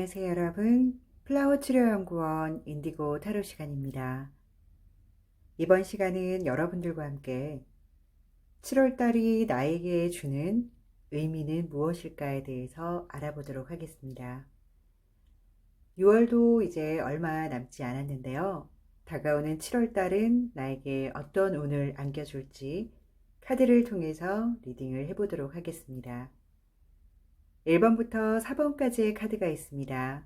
안녕하세요, 여러분. 플라워 치료 연구원 인디고 타로 시간입니다. 이번 시간은 여러분들과 함께 7월달이 나에게 주는 의미는 무엇일까에 대해서 알아보도록 하겠습니다. 6월도 이제 얼마 남지 않았는데요. 다가오는 7월달은 나에게 어떤 운을 안겨줄지 카드를 통해서 리딩을 해보도록 하겠습니다. 1번부터 4번까지의 카드가 있습니다.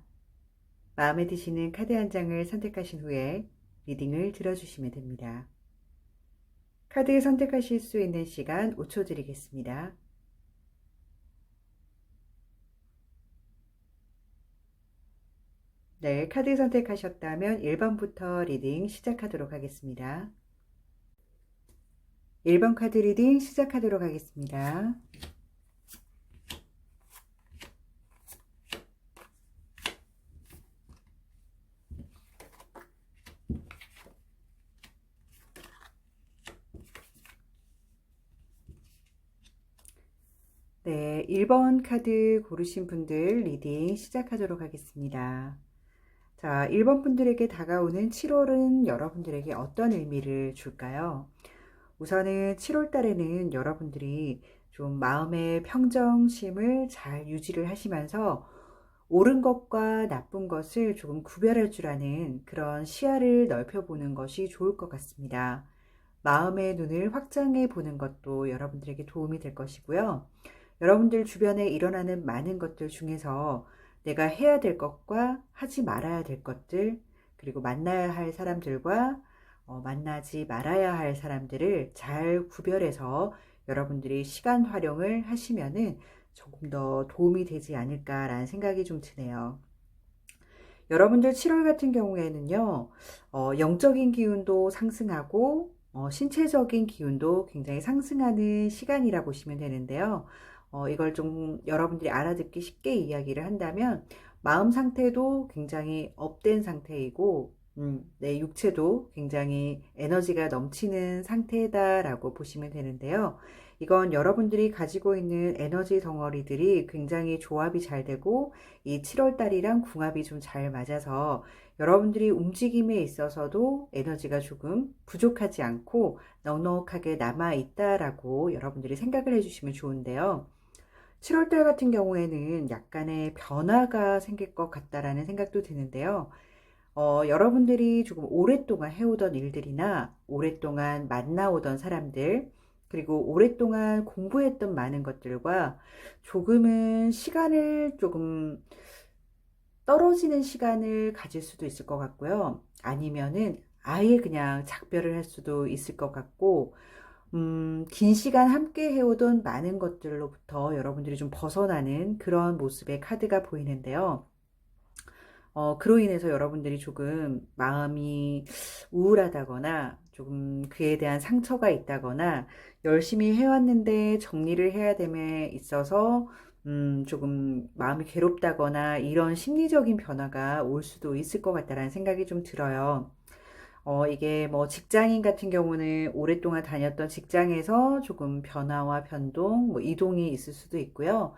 마음에 드시는 카드 한 장을 선택하신 후에 리딩을 들어주시면 됩니다. 카드 선택하실 수 있는 시간 5초 드리겠습니다. 네, 카드 선택하셨다면 1번부터 리딩 시작하도록 하겠습니다. 1번 카드 리딩 시작하도록 하겠습니다. 네, 1번 카드 고르신 분들 리딩 시작하도록 하겠습니다. 자, 1번 분들에게 다가오는 7월은 여러분들에게 어떤 의미를 줄까요? 우선은 7월 달에는 여러분들이 좀 마음의 평정심을 잘 유지를 하시면서 옳은 것과 나쁜 것을 조금 구별할 줄 아는 그런 시야를 넓혀보는 것이 좋을 것 같습니다. 마음의 눈을 확장해 보는 것도 여러분들에게 도움이 될 것이고요. 여러분들 주변에 일어나는 많은 것들 중에서 내가 해야 될 것과 하지 말아야 될 것들, 그리고 만나야 할 사람들과 만나지 말아야 할 사람들을 잘 구별해서 여러분들이 시간 활용을 하시면은 조금 더 도움이 되지 않을까라는 생각이 좀 드네요. 여러분들 7월 같은 경우에는요, 영적인 기운도 상승하고, 신체적인 기운도 굉장히 상승하는 시간이라 보시면 되는데요. 이걸 좀 여러분들이 알아듣기 쉽게 이야기를 한다면, 마음 상태도 굉장히 업된 상태이고, 내 육체도 굉장히 에너지가 넘치는 상태다라고 보시면 되는데요. 이건 여러분들이 가지고 있는 에너지 덩어리들이 굉장히 조합이 잘 되고 이 7월 달이랑 궁합이 좀 잘 맞아서 여러분들이 움직임에 있어서도 에너지가 조금 부족하지 않고 넉넉하게 남아 있다라고 여러분들이 생각을 해주시면 좋은데요. 7월 달 같은 경우에는 약간의 변화가 생길 것 같다라는 생각도 드는데요. 여러분들이 조금 오랫동안 해오던 일들이나 오랫동안 만나오던 사람들, 그리고 오랫동안 공부했던 많은 것들과 조금은 시간을 조금 떨어지는 시간을 가질 수도 있을 것 같고요. 아니면은 아예 그냥 작별을 할 수도 있을 것 같고, 긴 시간 함께 해오던 많은 것들로부터 여러분들이 좀 벗어나는 그런 모습의 카드가 보이는데요. 그로 인해서 여러분들이 조금 마음이 우울하다거나 조금 그에 대한 상처가 있다거나 열심히 해왔는데 정리를 해야 됨에 있어서 조금 마음이 괴롭다거나 이런 심리적인 변화가 올 수도 있을 것 같다라는 생각이 좀 들어요. 이게 뭐 직장인 같은 경우는 오랫동안 다녔던 직장에서 조금 변화와 변동, 뭐 이동이 있을 수도 있고요.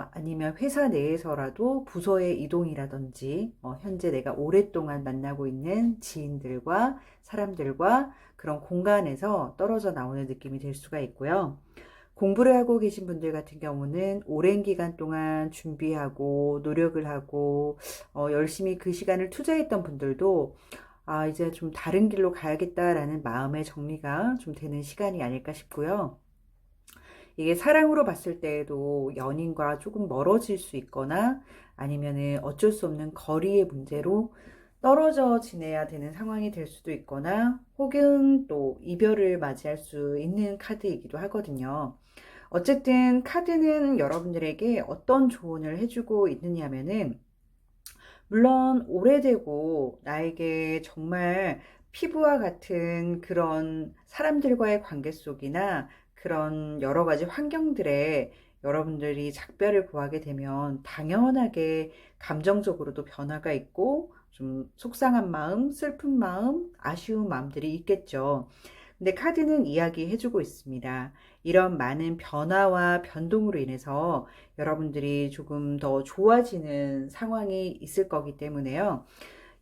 아니면 회사 내에서라도 부서의 이동이라든지, 현재 내가 오랫동안 만나고 있는 지인들과 사람들과 그런 공간에서 떨어져 나오는 느낌이 될 수가 있고요. 공부를 하고 계신 분들 같은 경우는 오랜 기간 동안 준비하고 노력을 하고 열심히 그 시간을 투자했던 분들도 이제 좀 다른 길로 가야겠다라는 마음의 정리가 좀 되는 시간이 아닐까 싶고요. 이게 사랑으로 봤을 때에도 연인과 조금 멀어질 수 있거나 아니면은 어쩔 수 없는 거리의 문제로 떨어져 지내야 되는 상황이 될 수도 있거나 혹은 또 이별을 맞이할 수 있는 카드이기도 하거든요. 어쨌든 카드는 여러분들에게 어떤 조언을 해주고 있느냐면은 물론 오래되고 나에게 정말 피부와 같은 그런 사람들과의 관계 속이나 그런 여러 가지 환경들에 여러분들이 작별을 구하게 되면 당연하게 감정적으로도 변화가 있고 좀 속상한 마음, 슬픈 마음, 아쉬운 마음들이 있겠죠. 근데 카드는 이야기해주고 있습니다. 이런 많은 변화와 변동으로 인해서 여러분들이 조금 더 좋아지는 상황이 있을 거기 때문에요.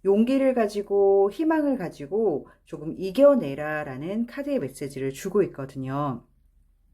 용기를 가지고 희망을 가지고 조금 이겨내라 라는 카드의 메시지를 주고 있거든요.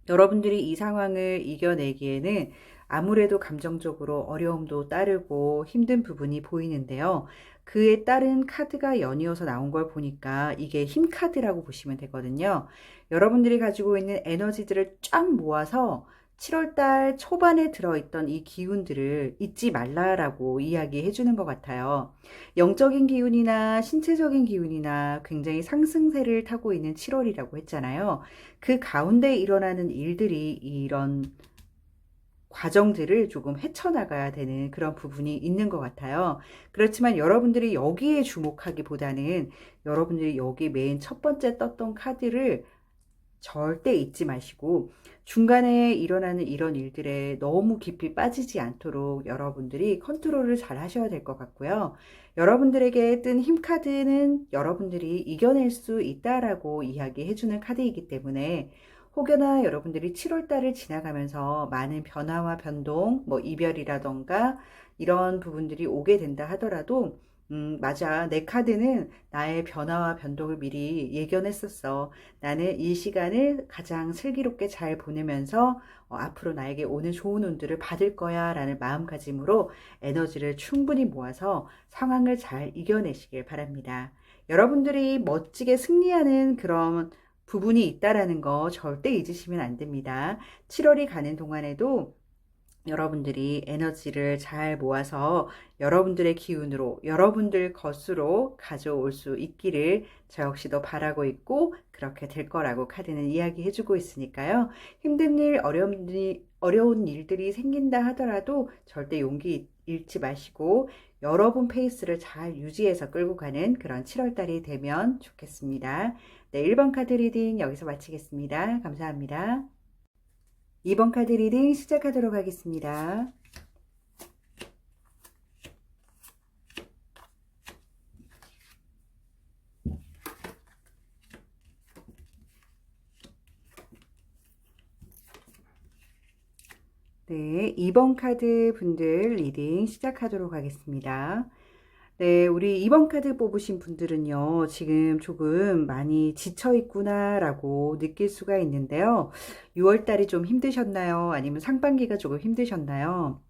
여러분들이 이 상황을 이겨내기에는 아무래도 감정적으로 어려움도 따르고 힘든 부분이 보이는데요. 그에 따른 카드가 연이어서 나온 걸 보니까 이게 힘 카드라고 보시면 되거든요. 여러분들이 가지고 있는 에너지들을 쫙 모아서 7월달 초반에 들어있던 이 기운들을 잊지 말라라고 이야기해 주는 것 같아요. 영적인 기운이나 신체적인 기운이나 굉장히 상승세를 타고 있는 7월이라고 했잖아요. 그 가운데 일어나는 일들이 이런 과정들을 조금 헤쳐나가야 되는 그런 부분이 있는 것 같아요. 그렇지만 여러분들이 여기에 주목하기보다는 여러분들이 여기 맨 첫 번째 떴던 카드를 절대 잊지 마시고 중간에 일어나는 이런 일들에 너무 깊이 빠지지 않도록 여러분들이 컨트롤을 잘 하셔야 될 것 같고요. 여러분들에게 뜬 힘카드는 여러분들이 이겨낼 수 있다라고 이야기해주는 카드이기 때문에 혹여나 여러분들이 7월달을 지나가면서 많은 변화와 변동, 뭐 이별이라던가 이런 부분들이 오게 된다 하더라도 맞아. 내 카드는 나의 변화와 변동을 미리 예견했었어. 나는 이 시간을 가장 슬기롭게 잘 보내면서 앞으로 나에게 오는 좋은 운들을 받을 거야 라는 마음가짐으로 에너지를 충분히 모아서 상황을 잘 이겨내시길 바랍니다. 여러분들이 멋지게 승리하는 그런 부분이 있다라는 거 절대 잊으시면 안 됩니다. 7월이 가는 동안에도 여러분들이 에너지를 잘 모아서 여러분들의 기운으로 여러분들 것으로 가져올 수 있기를 저 역시도 바라고 있고 그렇게 될 거라고 카드는 이야기해주고 있으니까요. 힘든 일, 어려운 일들이 생긴다 하더라도 절대 용기 잃지 마시고 여러분 페이스를 잘 유지해서 끌고 가는 그런 7월달이 되면 좋겠습니다. 네, 1번 카드 리딩 여기서 마치겠습니다. 감사합니다. 2번 카드 리딩 시작하도록 하겠습니다. 네, 2번 카드 분들 리딩 시작하도록 하겠습니다. 네, 우리 2번 카드 뽑으신 분들은요, 지금 조금 많이 지쳐 있구나라고 느낄 수가 있는데요. 6월달이 좀 힘드셨나요? 아니면 상반기가 조금 힘드셨나요?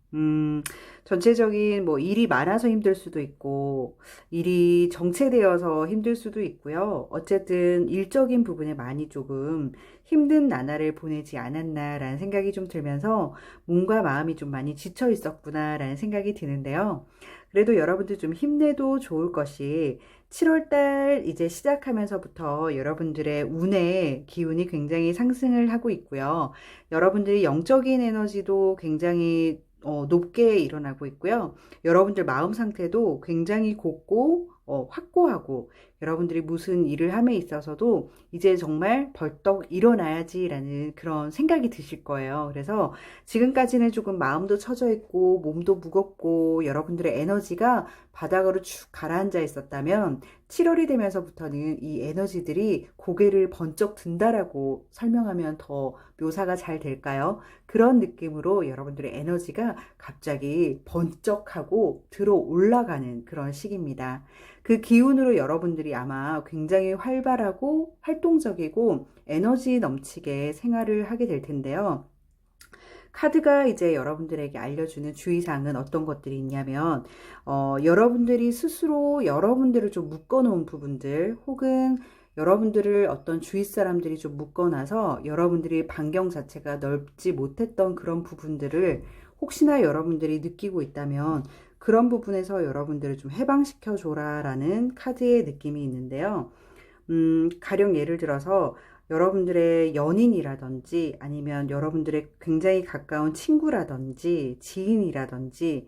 전체적인 뭐 일이 많아서 힘들 수도 있고, 일이 정체되어서 힘들 수도 있고요. 어쨌든 일적인 부분에 많이 조금 힘든 나날을 보내지 않았나라는 생각이 좀 들면서 몸과 마음이 좀 많이 지쳐 있었구나라는 생각이 드는데요. 그래도 여러분들 좀 힘내도 좋을 것이 7월달 이제 시작하면서부터 여러분들의 운의 기운이 굉장히 상승을 하고 있고요. 여러분들이 영적인 에너지도 굉장히 높게 일어나고 있고요. 여러분들 마음 상태도 굉장히 곱고 확고하고 여러분들이 무슨 일을 함에 있어서도 이제 정말 벌떡 일어나야지라는 그런 생각이 드실 거예요. 그래서 지금까지는 조금 마음도 처져 있고 몸도 무겁고 여러분들의 에너지가 바닥으로 쭉 가라앉아 있었다면 7월이 되면서부터는 이 에너지들이 고개를 번쩍 든다라고 설명하면 더 묘사가 잘 될까요? 그런 느낌으로 여러분들의 에너지가 갑자기 번쩍하고 들어 올라가는 그런 시기입니다. 그 기운으로 여러분들이 아마 굉장히 활발하고 활동적이고 에너지 넘치게 생활을 하게 될 텐데요. 카드가 이제 여러분들에게 알려주는 주의사항은 어떤 것들이 있냐면 여러분들이 스스로 여러분들을 좀 묶어놓은 부분들 혹은 여러분들을 어떤 주위 사람들이 좀 묶어놔서 여러분들이 반경 자체가 넓지 못했던 그런 부분들을 혹시나 여러분들이 느끼고 있다면 그런 부분에서 여러분들을 좀 해방시켜 줘라라는 카드의 느낌이 있는데요. 가령 예를 들어서 여러분들의 연인이라든지 아니면 여러분들의 굉장히 가까운 친구라든지 지인이라든지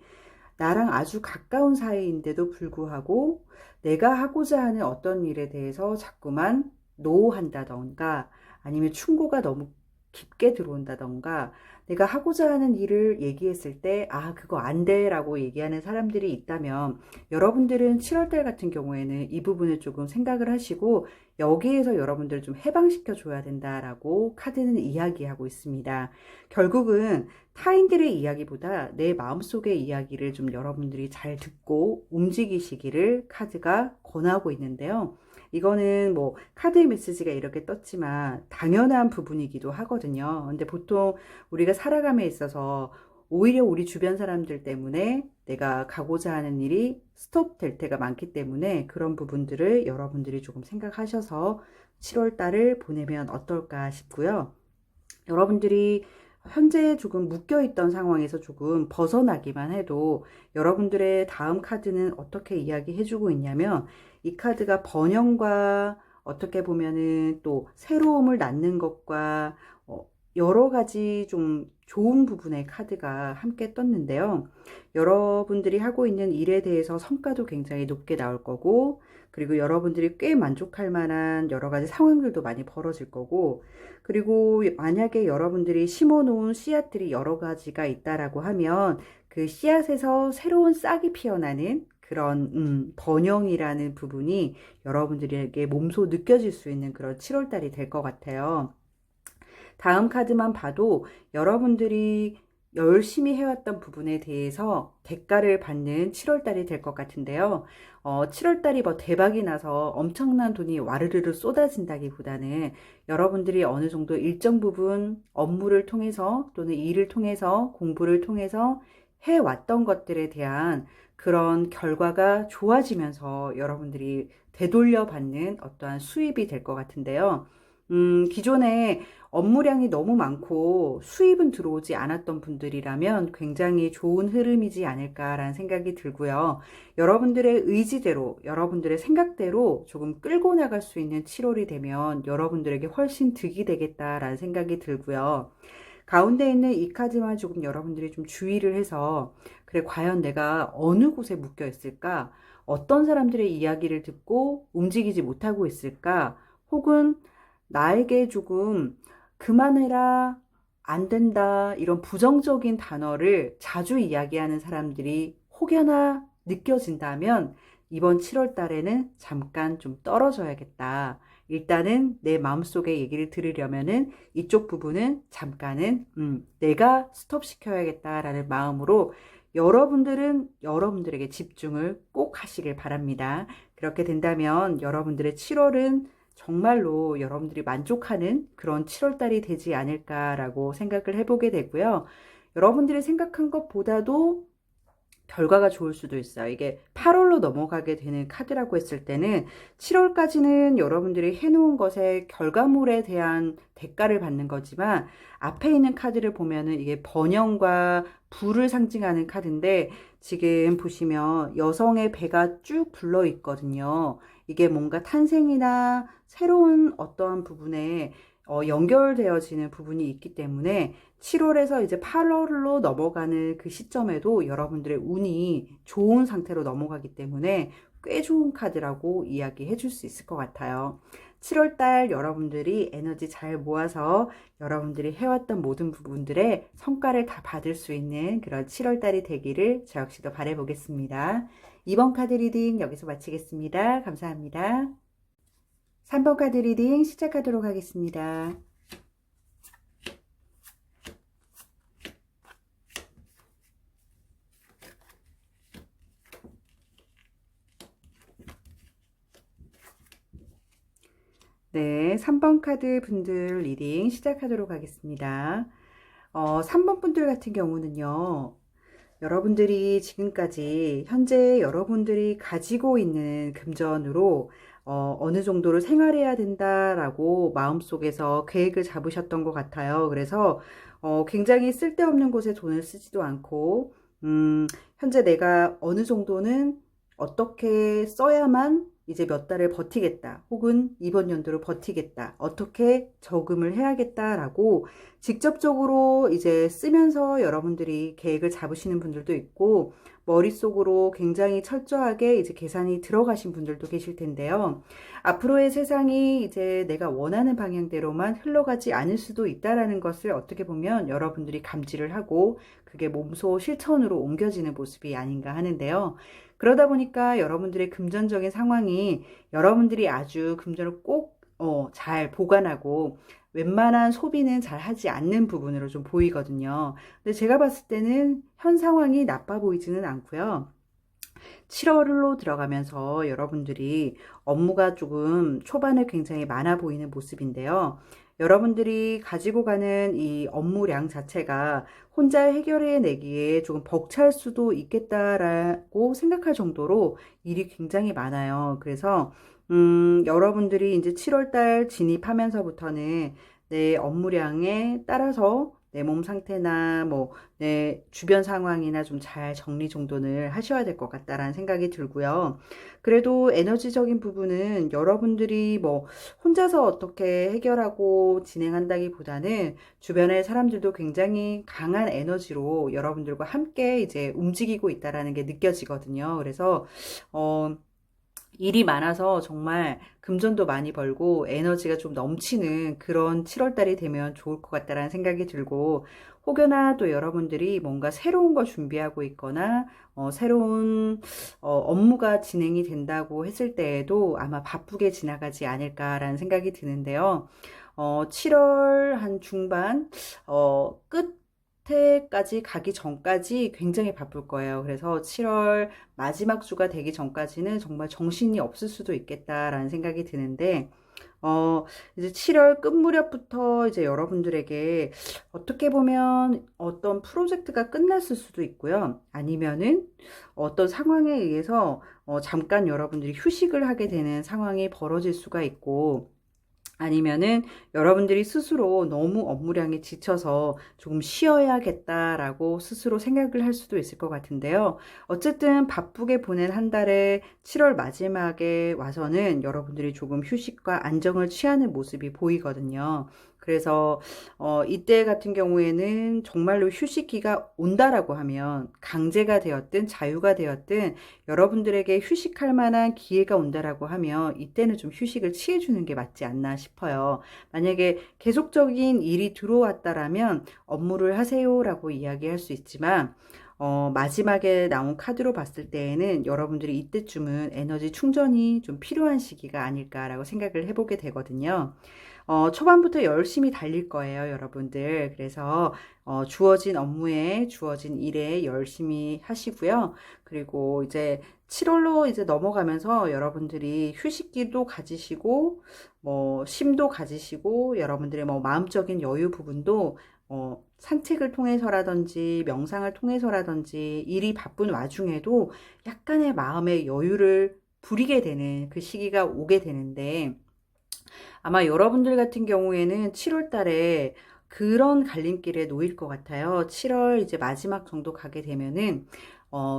나랑 아주 가까운 사이인데도 불구하고 내가 하고자 하는 어떤 일에 대해서 자꾸만 노한다던가 아니면 충고가 너무 깊게 들어온다던가 내가 하고자 하는 일을 얘기했을 때, 그거 안 돼 라고 얘기하는 사람들이 있다면, 여러분들은 7월달 같은 경우에는 이 부분을 조금 생각을 하시고, 여기에서 여러분들을 좀 해방시켜 줘야 된다라고 카드는 이야기하고 있습니다. 결국은 타인들의 이야기보다 내 마음속의 이야기를 좀 여러분들이 잘 듣고 움직이시기를 카드가 권하고 있는데요. 이거는 뭐 카드의 메시지가 이렇게 떴지만 당연한 부분이기도 하거든요. 근데 보통 우리가 살아감에 있어서 오히려 우리 주변 사람들 때문에 내가 가고자 하는 일이 스톱될 때가 많기 때문에 그런 부분들을 여러분들이 조금 생각하셔서 7월 달을 보내면 어떨까 싶고요. 여러분들이 현재 조금 묶여있던 상황에서 조금 벗어나기만 해도 여러분들의 다음 카드는 어떻게 이야기해주고 있냐면 이 카드가 번영과 어떻게 보면은 또 새로움을 낳는 것과 여러 가지 좀 좋은 부분의 카드가 함께 떴는데요. 여러분들이 하고 있는 일에 대해서 성과도 굉장히 높게 나올 거고, 그리고 여러분들이 꽤 만족할 만한 여러 가지 상황들도 많이 벌어질 거고, 그리고 만약에 여러분들이 심어 놓은 씨앗들이 여러 가지가 있다라고 하면 그 씨앗에서 새로운 싹이 피어나는 그런 번영이라는 부분이 여러분들에게 몸소 느껴질 수 있는 그런 7월달이 될 것 같아요. 다음 카드만 봐도 여러분들이 열심히 해왔던 부분에 대해서 대가를 받는 7월달이 될 것 같은데요. 7월달이 뭐 대박이 나서 엄청난 돈이 와르르르 쏟아진다기보다는 여러분들이 어느 정도 일정 부분 업무를 통해서 또는 일을 통해서 공부를 통해서 해왔던 것들에 대한 그런 결과가 좋아지면서 여러분들이 되돌려 받는 어떠한 수입이 될 것 같은데요. 기존에 업무량이 너무 많고 수입은 들어오지 않았던 분들이라면 굉장히 좋은 흐름이지 않을까라는 생각이 들고요. 여러분들의 의지대로, 여러분들의 생각대로 조금 끌고 나갈 수 있는 7월이 되면 여러분들에게 훨씬 득이 되겠다라는 생각이 들고요. 가운데 있는 이 카드만 조금 여러분들이 좀 주의를 해서, 그래, 과연 내가 어느 곳에 묶여 있을까? 어떤 사람들의 이야기를 듣고 움직이지 못하고 있을까? 혹은 나에게 조금 그만해라, 안 된다, 이런 부정적인 단어를 자주 이야기하는 사람들이 혹여나 느껴진다면 이번 7월 달에는 잠깐 좀 떨어져야겠다. 일단은 내 마음속의 얘기를 들으려면은 이쪽 부분은 잠깐은 내가 스톱시켜야겠다라는 마음으로 여러분들은 여러분들에게 집중을 꼭 하시길 바랍니다. 그렇게 된다면 여러분들의 7월은 정말로 여러분들이 만족하는 그런 7월달이 되지 않을까라고 생각을 해보게 되고요. 여러분들이 생각한 것보다도 결과가 좋을 수도 있어요. 이게 8월로 넘어가게 되는 카드라고 했을 때는 7월까지는 여러분들이 해놓은 것의 결과물에 대한 대가를 받는 거지만 앞에 있는 카드를 보면은 이게 번영과 부를 상징하는 카드인데 지금 보시면 여성의 배가 쭉 불러 있거든요. 이게 뭔가 탄생이나 새로운 어떠한 부분에 연결되어지는 부분이 있기 때문에 7월에서 이제 8월로 넘어가는 그 시점에도 여러분들의 운이 좋은 상태로 넘어가기 때문에 꽤 좋은 카드라고 이야기해 줄 수 있을 것 같아요. 7월달 여러분들이 에너지 잘 모아서 여러분들이 해왔던 모든 부분들의 성과를 다 받을 수 있는 그런 7월달이 되기를 저 역시도 바라보겠습니다. 2번 카드 리딩 여기서 마치겠습니다. 감사합니다. 3번 카드 리딩 시작하도록 하겠습니다. 네, 3번 카드 분들 리딩 시작하도록 하겠습니다. 3번 분들 같은 경우는요, 여러분들이 지금까지 현재 여러분들이 가지고 있는 금전으로 어느 정도를 생활해야 된다라고 마음속에서 계획을 잡으셨던 것 같아요. 그래서 굉장히 쓸데없는 곳에 돈을 쓰지도 않고 현재 내가 어느 정도는 어떻게 써야만 이제 몇 달을 버티겠다. 혹은 이번 연도를 버티겠다. 어떻게 저금을 해야겠다라고 직접적으로 이제 쓰면서 여러분들이 계획을 잡으시는 분들도 있고 머릿속으로 굉장히 철저하게 이제 계산이 들어가신 분들도 계실 텐데요. 앞으로의 세상이 이제 내가 원하는 방향대로만 흘러가지 않을 수도 있다라는 것을 어떻게 보면 여러분들이 감지를 하고 그게 몸소 실천으로 옮겨지는 모습이 아닌가 하는데요. 그러다 보니까 여러분들의 금전적인 상황이 여러분들이 아주 금전을 꼭 잘 보관하고 웬만한 소비는 잘 하지 않는 부분으로 좀 보이거든요. 근데 제가 봤을 때는 현 상황이 나빠 보이지는 않고요. 7월로 들어가면서 여러분들이 업무가 조금 초반에 굉장히 많아 보이는 모습인데요. 여러분들이 가지고 가는 이 업무량 자체가 혼자 해결해 내기에 조금 벅찰 수도 있겠다라고 생각할 정도로 일이 굉장히 많아요. 그래서 여러분들이 이제 7월달 진입하면서부터는 내 업무량에 따라서 내 몸 상태나 뭐 내 주변 상황이나 좀 잘 정리정돈을 하셔야 될 것 같다라는 생각이 들고요. 그래도 에너지적인 부분은 여러분들이 뭐 혼자서 어떻게 해결하고 진행한다기보다는 주변의 사람들도 굉장히 강한 에너지로 여러분들과 함께 이제 움직이고 있다라는 게 느껴지거든요. 그래서 일이 많아서 정말 금전도 많이 벌고 에너지가 좀 넘치는 그런 7월달이 되면 좋을 것 같다라는 생각이 들고, 혹여나 또 여러분들이 뭔가 새로운 걸 준비하고 있거나 새로운 업무가 진행이 된다고 했을 때에도 아마 바쁘게 지나가지 않을까라는 생각이 드는데요. 7월 한 중반 끝에까지 가기 전까지 굉장히 바쁠 거예요. 그래서 7월 마지막 주가 되기 전까지는 정말 정신이 없을 수도 있겠다라는 생각이 드는데, 이제 7월 끝 무렵부터 이제 여러분들에게 어떻게 보면 어떤 프로젝트가 끝났을 수도 있고요. 아니면은 어떤 상황에 의해서 잠깐 여러분들이 휴식을 하게 되는 상황이 벌어질 수가 있고, 아니면은 여러분들이 스스로 너무 업무량에 지쳐서 조금 쉬어야겠다라고 스스로 생각을 할 수도 있을 것 같은데요. 어쨌든 바쁘게 보낸 한 달에 7월 마지막에 와서는 여러분들이 조금 휴식과 안정을 취하는 모습이 보이거든요. 그래서 이때 같은 경우에는 정말로 휴식기가 온다라고 하면 강제가 되었든 자유가 되었든 여러분들에게 휴식할 만한 기회가 온다라고 하면 이때는 좀 휴식을 취해주는 게 맞지 않나 싶어요. 만약에 계속적인 일이 들어왔다라면 업무를 하세요라고 이야기할 수 있지만, 마지막에 나온 카드로 봤을 때에는 여러분들이 이때쯤은 에너지 충전이 좀 필요한 시기가 아닐까라고 생각을 해보게 되거든요. 초반부터 열심히 달릴 거예요, 여러분들. 그래서 주어진 업무에, 주어진 일에 열심히 하시고요. 그리고 이제 7월로 이제 넘어가면서 여러분들이 휴식기도 가지시고, 뭐, 쉼도 가지시고, 여러분들의 뭐, 마음적인 여유 부분도 산책을 통해서라든지, 명상을 통해서라든지, 일이 바쁜 와중에도 약간의 마음의 여유를 부리게 되는 그 시기가 오게 되는데, 아마 여러분들 같은 경우에는 7월 달에 그런 갈림길에 놓일 것 같아요. 7월 이제 마지막 정도 가게 되면은,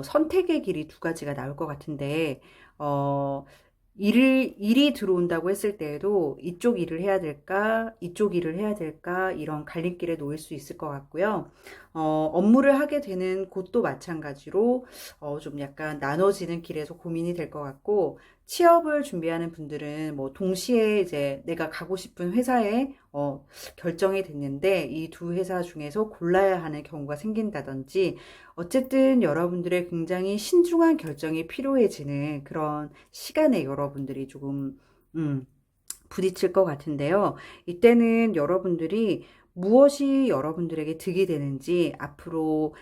선택의 길이 두 가지가 나올 것 같은데, 어, 일이 들어온다고 했을 때에도 이쪽 일을 해야 될까, 이쪽 일을 해야 될까, 이런 갈림길에 놓일 수 있을 것 같고요. 업무를 하게 되는 곳도 마찬가지로, 좀 약간 나눠지는 길에서 고민이 될 것 같고, 취업을 준비하는 분들은 뭐 동시에 이제 내가 가고 싶은 회사에 결정이 됐는데 이 두 회사 중에서 골라야 하는 경우가 생긴다든지, 어쨌든 여러분들의 굉장히 신중한 결정이 필요해지는 그런 시간에 여러분들이 조금 부딪힐 것 같은데요. 이때는 여러분들이 무엇이 여러분들에게 득이 되는지, 앞으로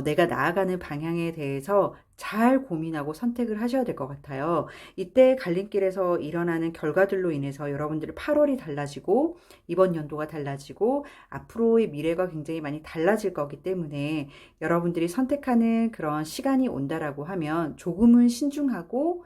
내가 나아가는 방향에 대해서 잘 고민하고 선택을 하셔야 될 것 같아요. 이때 갈림길에서 일어나는 결과들로 인해서 여러분들의 8월이 달라지고 이번 연도가 달라지고 앞으로의 미래가 굉장히 많이 달라질 거기 때문에, 여러분들이 선택하는 그런 시간이 온다라고 하면 조금은 신중하고,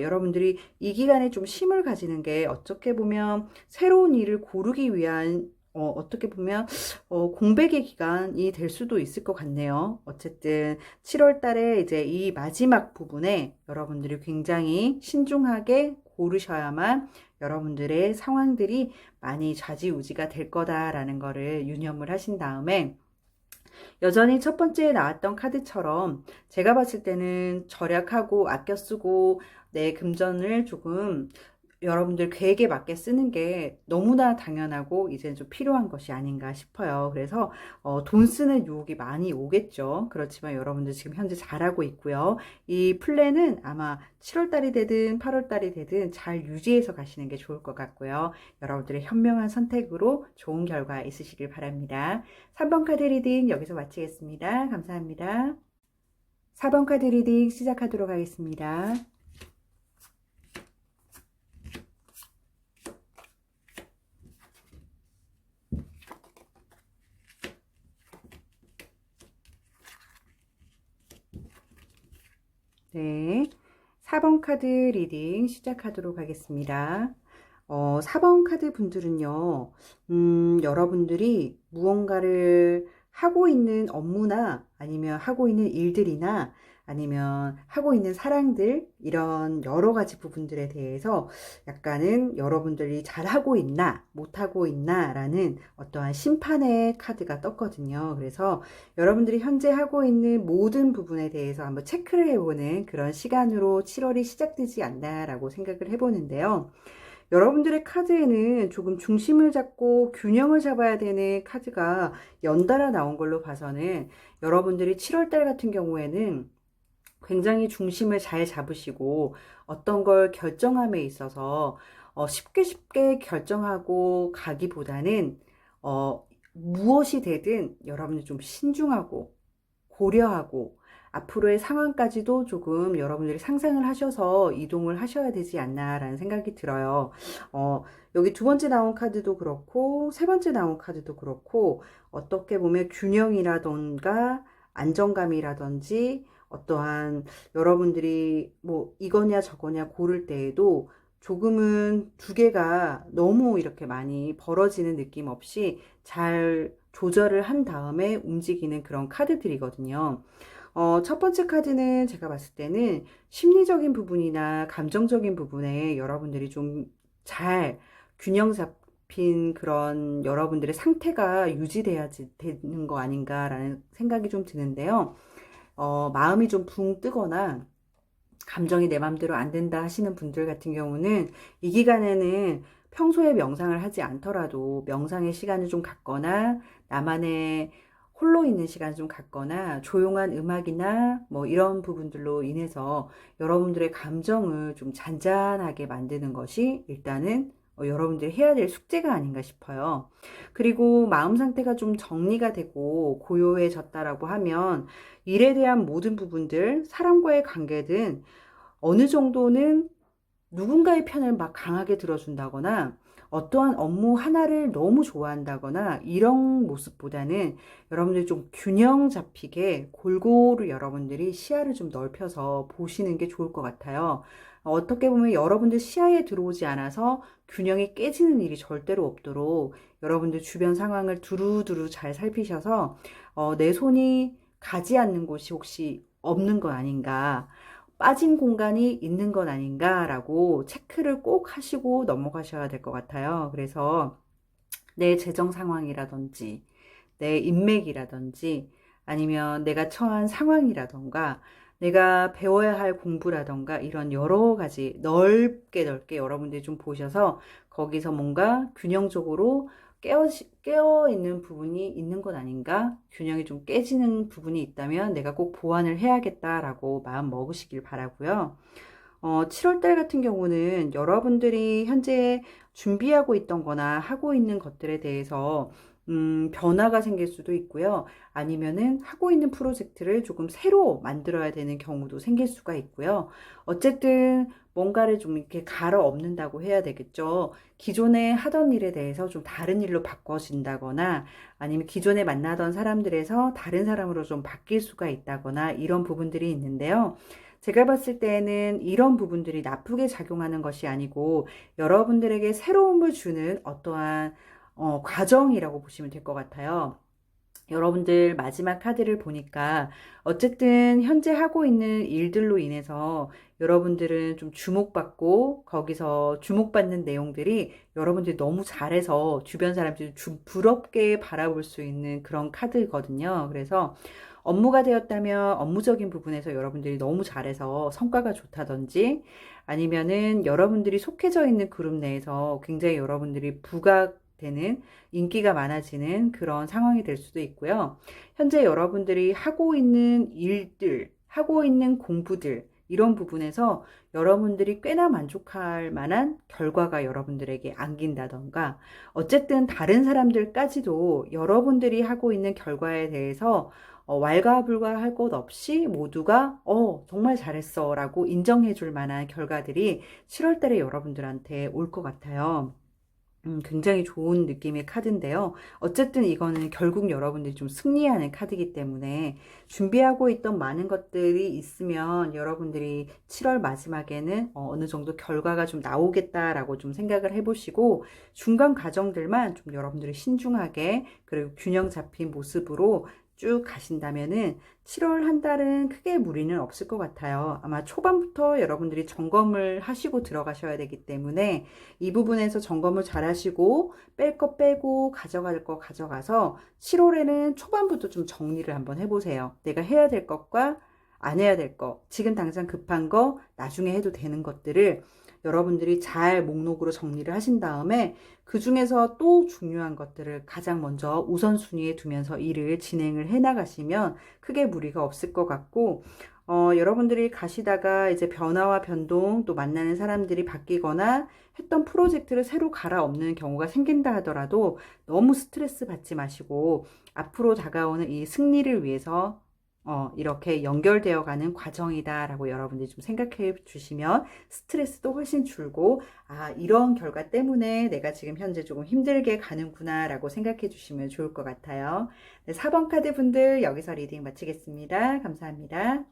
여러분들이 이 기간에 좀 쉼을 가지는 게 어떻게 보면 새로운 일을 고르기 위한 어떻게 보면 공백의 기간이 될 수도 있을 것 같네요. 어쨌든 7월 달에 이제 이 마지막 부분에 여러분들이 굉장히 신중하게 고르셔야만 여러분들의 상황들이 많이 좌지우지가 될 거다라는 거를 유념을 하신 다음에, 여전히 첫 번째에 나왔던 카드처럼 제가 봤을 때는 절약하고 아껴 쓰고 내 금전을 조금 여러분들 계획에 맞게 쓰는 게 너무나 당연하고 이제 좀 필요한 것이 아닌가 싶어요. 그래서 돈 쓰는 유혹이 많이 오겠죠. 그렇지만 여러분들 지금 현재 잘하고 있고요. 이 플랜은 아마 7월 달이 되든 8월 달이 되든 잘 유지해서 가시는 게 좋을 것 같고요. 여러분들의 현명한 선택으로 좋은 결과 있으시길 바랍니다. 3번 카드 리딩 여기서 마치겠습니다. 감사합니다. 4번 카드 리딩 시작하도록 하겠습니다. 네, 4번 카드 리딩 시작하도록 하겠습니다. 4번 카드 분들은요, 여러분들이 무언가를 하고 있는 업무나 아니면 하고 있는 일들이나 아니면 하고 있는 사랑들, 이런 여러 가지 부분들에 대해서 약간은 여러분들이 잘하고 있나, 못하고 있나 라는 어떠한 심판의 카드가 떴거든요. 그래서 여러분들이 현재 하고 있는 모든 부분에 대해서 한번 체크를 해보는 그런 시간으로 7월이 시작되지 않나라고 생각을 해보는데요. 여러분들의 카드에는 조금 중심을 잡고 균형을 잡아야 되는 카드가 연달아 나온 걸로 봐서는 여러분들이 7월달 같은 경우에는 굉장히 중심을 잘 잡으시고 어떤 걸 결정함에 있어서 쉽게 결정하고 가기보다는 무엇이 되든 여러분이 좀 신중하고 고려하고 앞으로의 상황까지도 조금 여러분들이 상상을 하셔서 이동을 하셔야 되지 않나라는 생각이 들어요. 여기 두 번째 나온 카드도 그렇고 세 번째 나온 카드도 그렇고 어떻게 보면 균형이라던가 안정감이라든지 어떠한 여러분들이 뭐 이거냐 저거냐 고를 때에도 조금은 두 개가 너무 이렇게 많이 벌어지는 느낌 없이 잘 조절을 한 다음에 움직이는 그런 카드들이거든요. 첫 번째 카드는 제가 봤을 때는 심리적인 부분이나 감정적인 부분에 여러분들이 좀 잘 균형 잡힌 그런 여러분들의 상태가 유지돼야 되는 거 아닌가라는 생각이 좀 드는데요. 마음이 좀 붕 뜨거나 감정이 내 맘대로 안 된다 하시는 분들 같은 경우는 이 기간에는 평소에 명상을 하지 않더라도 명상의 시간을 좀 갖거나 나만의 홀로 있는 시간 좀 갖거나 조용한 음악이나 뭐 이런 부분들로 인해서 여러분들의 감정을 좀 잔잔하게 만드는 것이 일단은 여러분들이 해야 될 숙제가 아닌가 싶어요. 그리고 마음 상태가 좀 정리가 되고 고요해졌다라고 하면 일에 대한 모든 부분들, 사람과의 관계든 어느 정도는 누군가의 편을 막 강하게 들어준다거나 어떠한 업무 하나를 너무 좋아한다거나 이런 모습보다는 여러분들이 좀 균형 잡히게 골고루 여러분들이 시야를 좀 넓혀서 보시는 게 좋을 것 같아요. 어떻게 보면 여러분들 시야에 들어오지 않아서 균형이 깨지는 일이 절대로 없도록 여러분들 주변 상황을 두루두루 잘 살피셔서 내 손이 가지 않는 곳이 혹시 없는 건 아닌가, 빠진 공간이 있는 건 아닌가라고 체크를 꼭 하시고 넘어가셔야 될 것 같아요. 그래서 내 재정 상황이라든지 내 인맥이라든지 아니면 내가 처한 상황이라던가 내가 배워야 할 공부라던가 이런 여러 가지 넓게 여러분들이 좀 보셔서 거기서 뭔가 균형적으로 깨어 있는 부분이 있는 것 아닌가? 균형이 좀 깨지는 부분이 있다면 내가 꼭 보완을 해야겠다라고 마음 먹으시길 바라고요. 7월달 같은 경우는 여러분들이 현재 준비하고 있던 거나 하고 있는 것들에 대해서 변화가 생길 수도 있고요. 아니면은 하고 있는 프로젝트를 조금 새로 만들어야 되는 경우도 생길 수가 있고요. 어쨌든 뭔가를 좀 이렇게 갈아 엎는다고 해야 되겠죠. 기존에 하던 일에 대해서 좀 다른 일로 바꿔진다거나 아니면 기존에 만나던 사람들에서 다른 사람으로 좀 바뀔 수가 있다거나 이런 부분들이 있는데요. 제가 봤을 때는 이런 부분들이 나쁘게 작용하는 것이 아니고 여러분들에게 새로움을 주는 어떠한 과정이라고 보시면 될 것 같아요. 여러분들 마지막 카드를 보니까 어쨌든 현재 하고 있는 일들로 인해서 여러분들은 좀 주목받고 거기서 주목받는 내용들이 여러분들이 너무 잘해서 주변 사람들이 좀 부럽게 바라볼 수 있는 그런 카드거든요. 그래서 업무가 되었다면 업무적인 부분에서 여러분들이 너무 잘해서 성과가 좋다든지 아니면은 여러분들이 속해져 있는 그룹 내에서 굉장히 여러분들이 부각되는 인기가 많아지는 그런 상황이 될 수도 있고요. 현재 여러분들이 하고 있는 일들, 하고 있는 공부들, 이런 부분에서 여러분들이 꽤나 만족할 만한 결과가 여러분들에게 안긴다던가, 어쨌든 다른 사람들까지도 여러분들이 하고 있는 결과에 대해서 왈가불가할 것 없이 모두가 정말 잘했어 라고 인정해 줄 만한 결과들이 7월 달에 여러분들한테 올 것 같아요. 굉장히 좋은 느낌의 카드인데요. 어쨌든 이거는 결국 여러분들이 좀 승리하는 카드이기 때문에 준비하고 있던 많은 것들이 있으면 여러분들이 7월 마지막에는 어느 정도 결과가 좀 나오겠다라고 좀 생각을 해보시고 중간 과정들만 좀 여러분들이 신중하게 그리고 균형 잡힌 모습으로 쭉 가신다면은 7월 한 달은 크게 무리는 없을 것 같아요. 아마 초반부터 여러분들이 점검을 하시고 들어가셔야 되기 때문에 이 부분에서 점검을 잘 하시고 뺄 거 빼고 가져갈 거 가져가서 7월에는 초반부터 좀 정리를 한번 해보세요. 내가 해야 될 것과 안 해야 될 거, 지금 당장 급한 거, 나중에 해도 되는 것들을 여러분들이 잘 목록으로 정리를 하신 다음에 그 중에서 또 중요한 것들을 가장 먼저 우선순위에 두면서 일을 진행을 해 나가시면 크게 무리가 없을 것 같고, 여러분들이 가시다가 이제 변화와 변동 또 만나는 사람들이 바뀌거나 했던 프로젝트를 새로 갈아엎는 경우가 생긴다 하더라도 너무 스트레스 받지 마시고 앞으로 다가오는 이 승리를 위해서 이렇게 연결되어 가는 과정이다라고 여러분들이 좀 생각해 주시면 스트레스도 훨씬 줄고, 아, 이런 결과 때문에 내가 지금 현재 조금 힘들게 가는구나라고 생각해 주시면 좋을 것 같아요. 네, 4번 카드 분들 여기서 리딩 마치겠습니다. 감사합니다.